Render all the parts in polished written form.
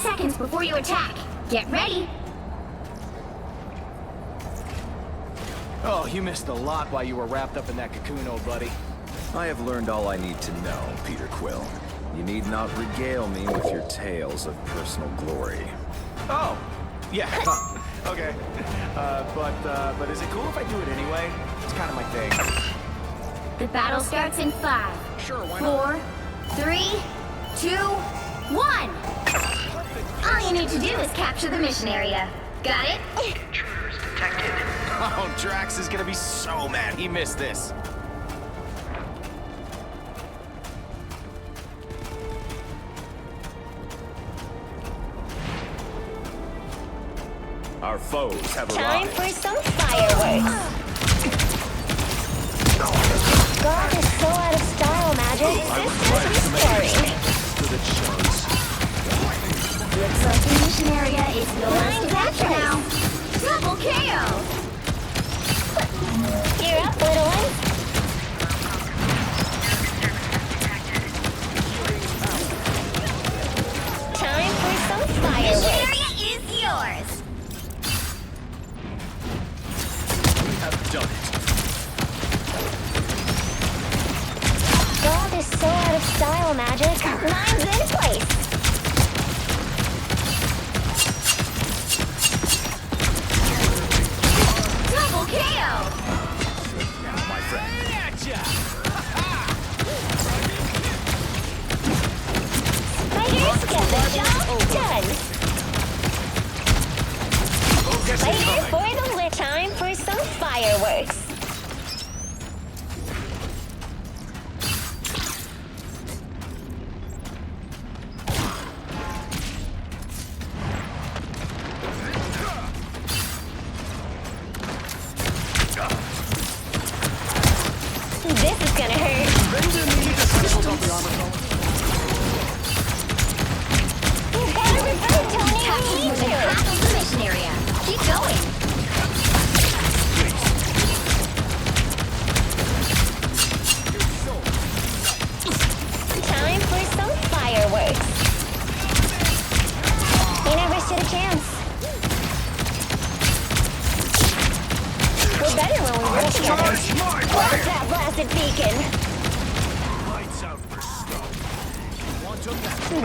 seconds before you attack. Get ready. Oh, you missed a lot while you were wrapped up in that cocoon, old buddy. I have learned all I need to know, Peter Quill. You need not regale me with your tales of personal glory. Oh, yeah, okay. But is it cool if I do it anyway? It's kind of my thing. The battle starts in 5, Sure, why not? 4, 3, 2, 1. All you need to do is capture the mission area. Got it? Intruders detected. Oh, Drax is gonna be so mad he missed this. Our foes have Time arrived. for some fireworks. God is so out of style, Magic. This is restoring. Looks like the mission area is yours to capture now. Double KO! You're up, little one. Time for some Mission fireworks. area is yours. We have done it. God is so out of style, Magic. Mine's in place. Double KO! Now, my friend. Spiders get the job done. Spider for the lit. Time for some fireworks. This is gonna hurt. You gotta revive Tony. Capture We more need than you. half of the mission area. Keep going. Time for some fireworks. You never stood a chance. We're better when we work together. What's that blasted beacon? Lights out for stone.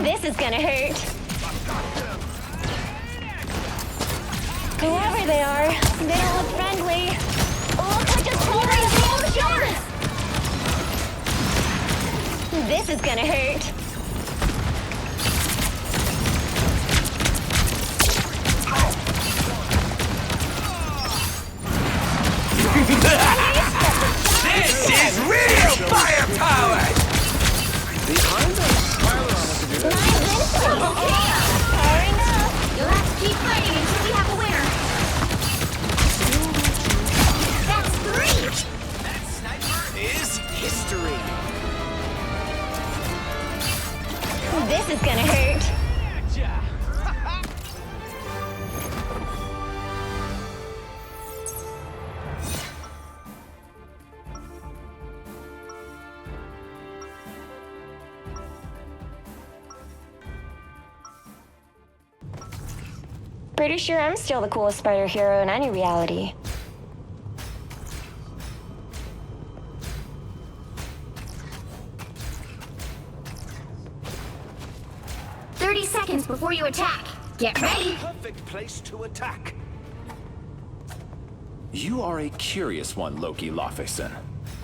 This is gonna hurt. Whoever they are, they don't look friendly. Looks like a story of the ocean. This is gonna hurt. This is real firepower! Mine's in place. Powering up. You'll have to keep fighting until we have a winner. That's 3. That sniper is history. This is gonna hurt. Pretty sure I'm still the coolest spider hero in any reality. Seconds before you attack. Get ready. Perfect place to attack. You are a curious one, Loki Laufeyson.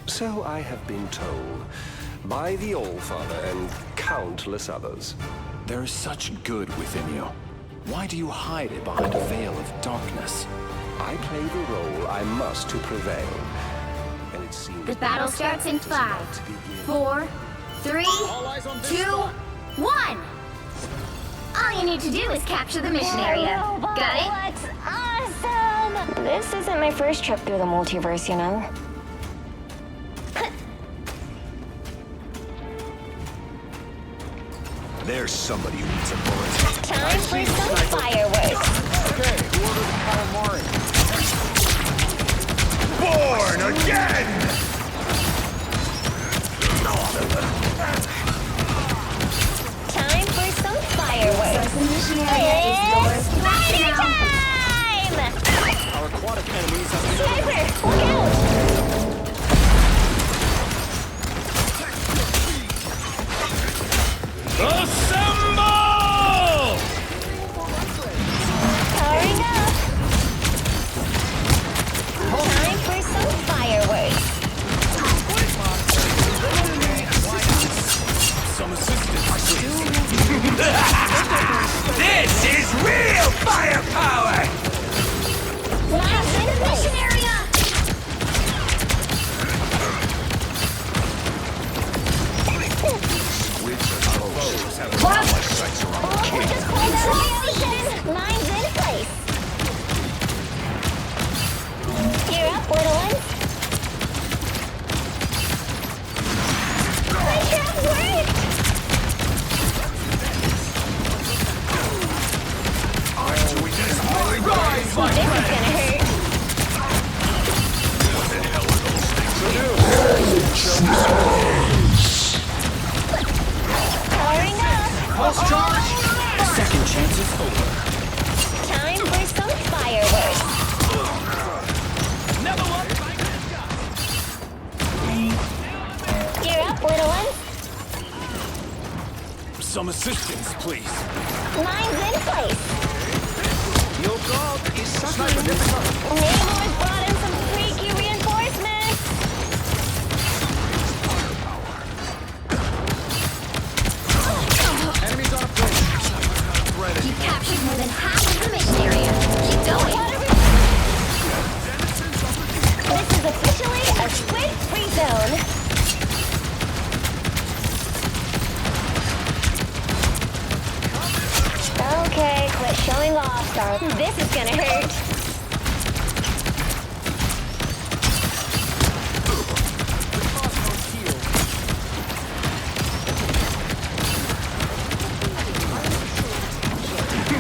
So I have been told by the Allfather and countless others. There is such good within you. Why do you hide it behind a veil of darkness? I play the role I must to prevail. And it seems The battle starts in 5, 4, 3, 2, 1. All you need to do is capture the mission area. Got it? What's awesome! This isn't my first trip through the multiverse, you know. There's somebody who needs a bullet. Time for some fireworks. Okay, who ordered the calamari? Born again! Time for some fireworks. mission area is yours. Spider Now. time! Our aquatic enemies have been... Sniper, look out! Assemble! Powering up. Time for some fireworks. Some assistance, please. This is real firepower! Last in place. Mission area. Oh, we just pulled out of the ocean. Mine's in place. Gear up, little ones. My trap worked! This is gonna hurt. Powering up. Pulse charge! Second chance is over. Time for some fireworks. Never look! Gear up, little ones. Some assistance, please. Mine's in place. Your dog is suffering. Namor's brought in some freaky reinforcements. Enemies on approach. You captured more than half of the mission area. Keep going. This is officially a squid-free zone. Okay, quit showing off, Star. This is gonna hurt.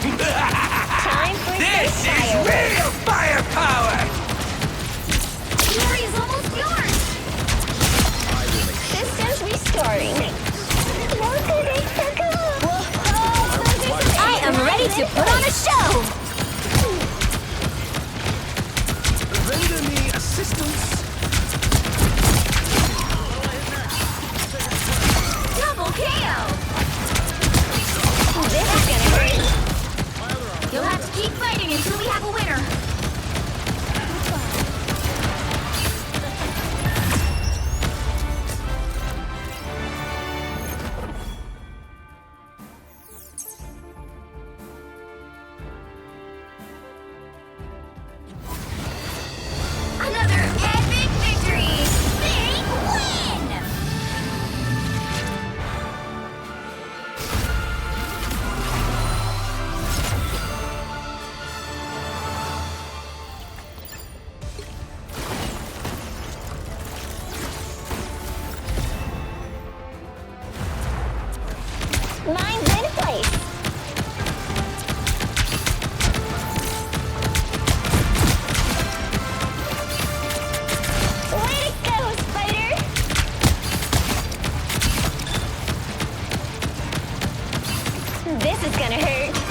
Time for This some is fireworks. real firepower! Glory is almost yours. Systems restoring. I am ready to put on a show. Render me assistance. Double KO. This is gonna hurt. You'll have to keep fighting until we have a winner. Another epic victory! Big win! Mine's in place. Way to go, Spider! This is gonna hurt.